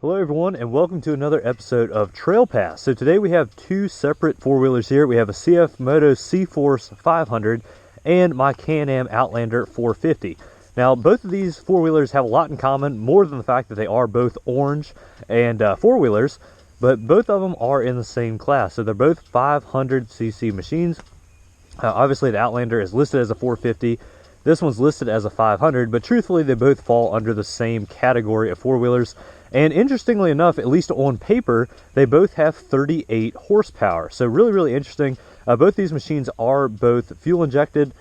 Hello everyone, and welcome to another episode of Trail Pass. So today we have two separate four-wheelers here. We have a CFMoto C-Force 500 and my Can-Am Outlander 450. Now both of these four-wheelers have a lot in common, more than the fact that they are both orange and four-wheelers, but both of them are in the same class. So they're both 500cc machines. Obviously the Outlander is listed as a 450. This one's listed as a 500, but truthfully they both fall under the same category of four-wheelers. And interestingly enough, at least on paper, they both have 38 horsepower. So really interesting. Both these machines are both fuel injected.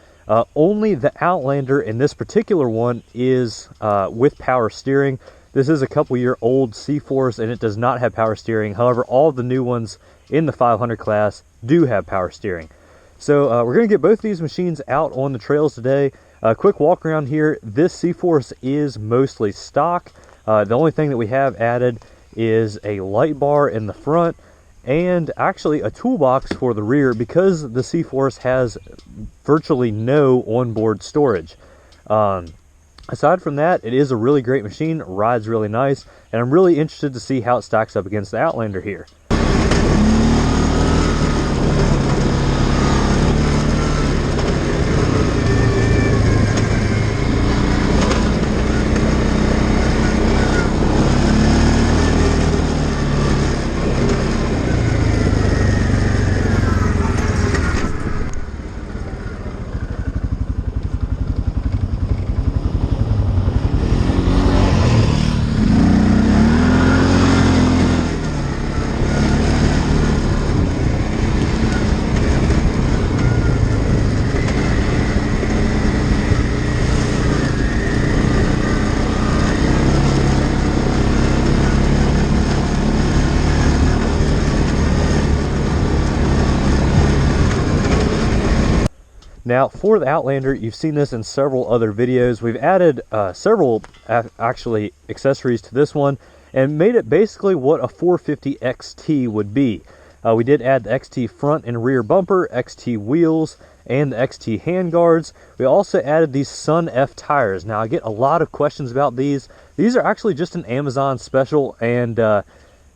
Only the Outlander in this particular one is with power steering. This is a couple-year-old C-Force and it does not have power steering. However, all the new ones in the 500 class do have power steering. So we're going to get both these machines out on the trails today. Quick walk around here. This C-Force is mostly stock. The only thing that we have added is a light bar in the front and actually a toolbox for the rear because the C-Force has virtually no onboard storage. Aside from that, it is a really great machine, rides really nice, and I'm really interested to see how it stacks up against the Outlander here. Now for the Outlander, you've seen this in several other videos. We've added several actually accessories to this one and made it basically what a 450 XT would be. We did add the XT front and rear bumper, XT wheels, and the XT handguards. We also added these Sun F tires. Now I get a lot of questions about these. These are actually just an Amazon special, and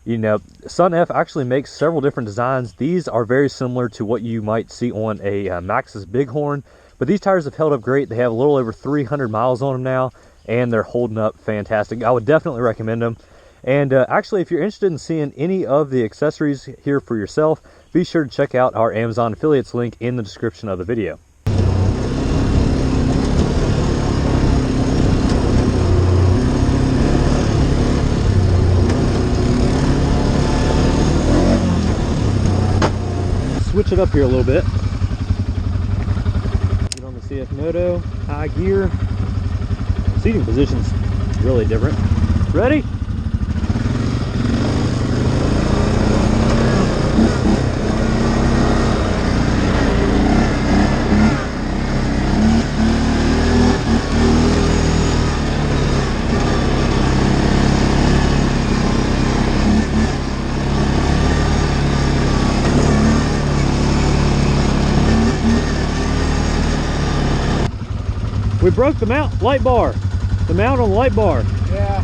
you know, Sun F actually makes several different designs. These are very similar to what you might see on a Maxxis Bighorn, but these tires have held up great. They have a little over 300 miles on them now, and they're holding up fantastic. I would definitely recommend them. And actually, if you're interested in seeing any of the accessories here for yourself, be sure to check out our Amazon affiliates link in the description of the video. Switch it up here a little bit. Get on the CFMoto, high gear. Seating position's really different. Ready? We broke the light bar. The mount on the light bar. Yeah.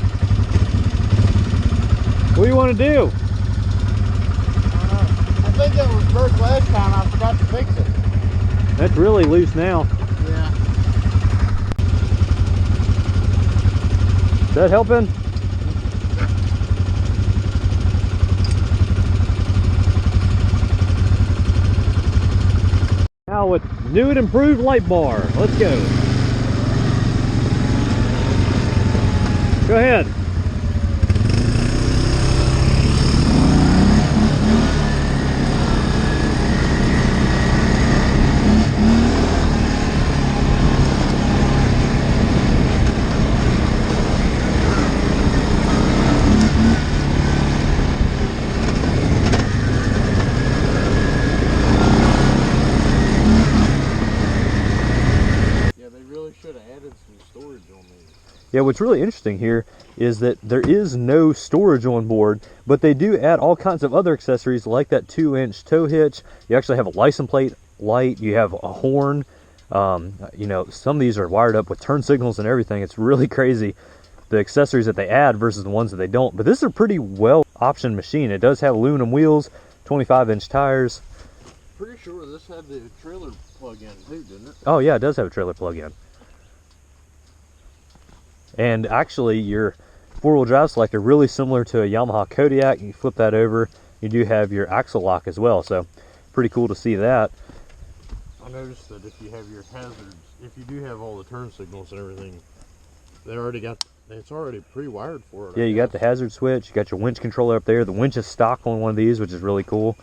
What do you want to do? I think it was broke last time. I forgot to fix it. That's really loose now. Yeah. Is that helping? Now with new and improved light bar. Let's go. Go ahead. Yeah, they really should have added some storage on these. Yeah, what's really interesting here is that there is no storage on board, but they do add all kinds of other accessories like that 2-inch tow hitch. You actually have a license plate light, you have a horn. You know, some of these are wired up with turn signals and everything. It's really crazy. the accessories that they add versus the ones that they don't. But this is a pretty well optioned machine. It does have aluminum wheels, 25-inch tires. Pretty sure this had the trailer plug-in too, didn't it? Oh yeah, it does have a trailer plug-in. And actually, your four-wheel drive selector, really similar to a Yamaha Kodiak. You flip that over, you do have your axle lock as well, so pretty cool to see that. I noticed that if you have your hazards, if you do have all the turn signals and everything, they already got, it's already pre-wired for it. Yeah, you got the hazard switch, you got your winch controller up there. The winch is stock on one of these, which is really cool.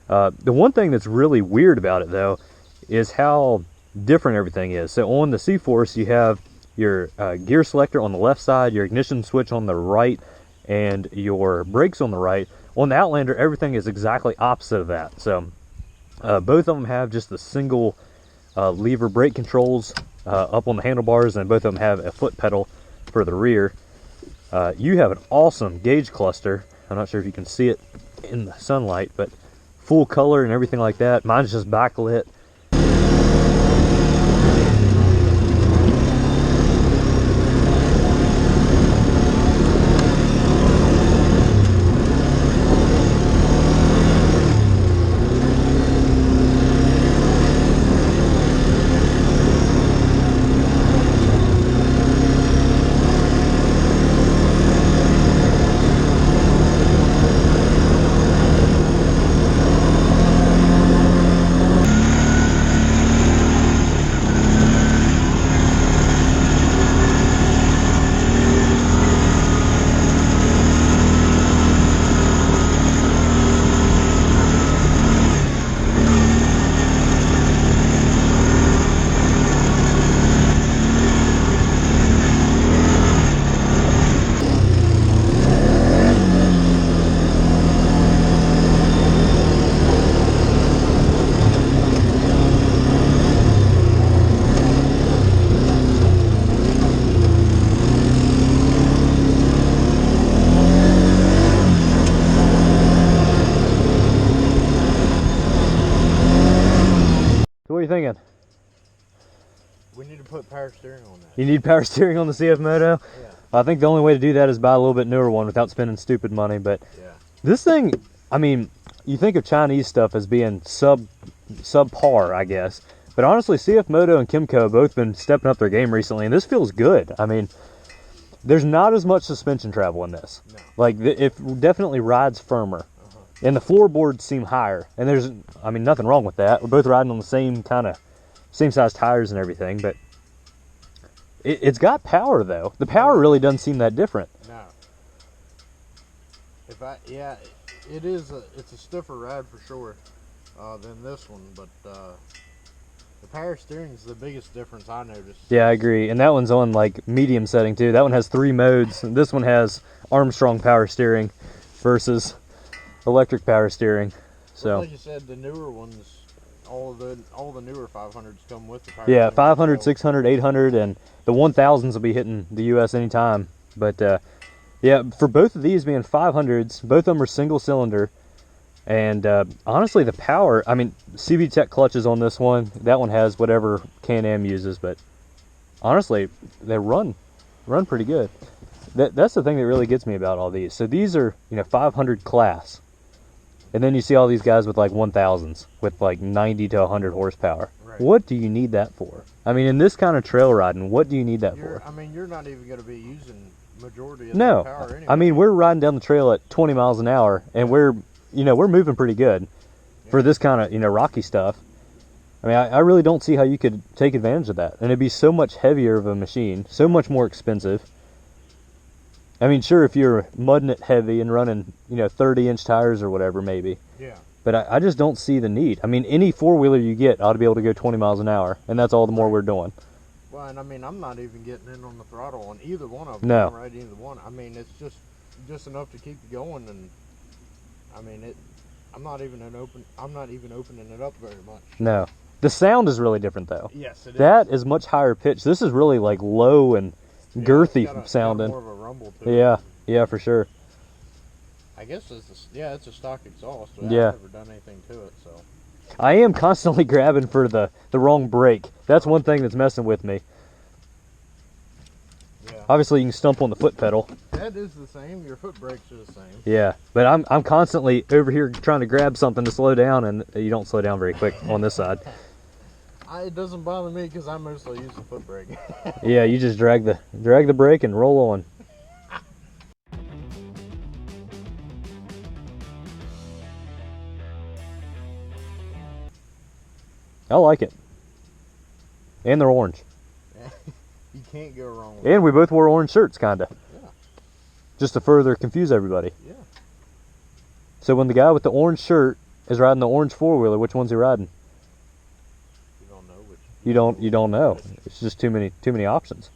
The one thing that's really weird about it, though, is how different everything is. So on the C-Force, you have your gear selector on the left side, your ignition switch on the right, and your brakes on the right. On the Outlander, everything is exactly opposite of that. So both of them have just the single lever brake controls up on the handlebars, and both of them have a foot pedal for the rear. You have an awesome gauge cluster. I'm not sure if you can see it in the sunlight, but full color and everything like that. Mine's just backlit. So what are you thinking? We need to put power steering on that. You need power steering on the CFMoto? Yeah. I think the only way to do that is buy a little bit newer one without spending stupid money. But Yeah. this thing, I mean, you think of Chinese stuff as being subpar, I guess. But honestly, CFMoto and Kymco have both been stepping up their game recently, and this feels good. I mean, there's not as much suspension travel in this. No. Like, it definitely rides firmer. And the floorboards seem higher. And there's, I mean, nothing wrong with that. We're both riding on the same size tires and everything. But it's got power, though. The power really doesn't seem that different. No. Yeah, it is. It's a stiffer ride for sure than this one, but the power steering is the biggest difference I noticed. Yeah, I agree. And that one's on like medium setting too. That one has 3 modes. And this one has Armstrong power steering versus electric power steering. So well, like you said, the newer ones, all the newer 500s come with the power. yeah, steering, 500, so 600, 800, and the 1000s will be hitting the US anytime. But yeah, for both of these being 500s, both of them are single cylinder. And honestly, the power, I mean, CB Tech clutches on this one. That one has whatever Can-Am uses, but honestly, they run pretty good. That's the thing that really gets me about all these. So these are, 500 class. And then you see all these guys with like 1000s with like 90 to 100 horsepower. Right. What do you need that for? I mean, in this kind of trail riding, what do you need that for? I mean, you're not even going to be using majority of No. the power anyway. I mean, we're riding down the trail at 20 miles an hour, and we're moving pretty good for this kind of, rocky stuff. I mean, I really don't see how you could take advantage of that. And it'd be so much heavier of a machine, so much more expensive. I mean, sure, if you're mudding it heavy and running, 30-inch tires or whatever, maybe. Yeah. But I just don't see the need. I mean, any four-wheeler you get ought to be able to go 20 miles an hour, and that's all the more we're doing. Well, and I mean, I'm not even getting in on the throttle on either one of them. No. I'm riding either one. I mean, it's just enough to keep you going, and I mean, I'm not even opening it up very much. No. The sound is really different, though. Yes, it is. That is much higher pitch. This is really, like, low and girthy sounding. More of a rumble to it. Yeah, yeah, for sure. I guess it's a stock exhaust. But Yeah. I've never done anything to it, so. I am constantly grabbing for the wrong brake. That's one thing that's messing with me. Yeah. Obviously, you can stump on the foot pedal. That is the same. Your foot brakes are the same. Yeah, but I'm constantly over here trying to grab something to slow down, and you don't slow down very quick on this side. It doesn't bother me because I mostly use the foot brake. Yeah, you just drag the brake and roll on. I like it. And they're orange. You can't go wrong with And we both wore orange shirts, kinda. Yeah. Just to further confuse everybody. Yeah. So when the guy with the orange shirt is riding the orange four-wheeler, which one's he riding? You don't know which. You don't know. It's just too many options.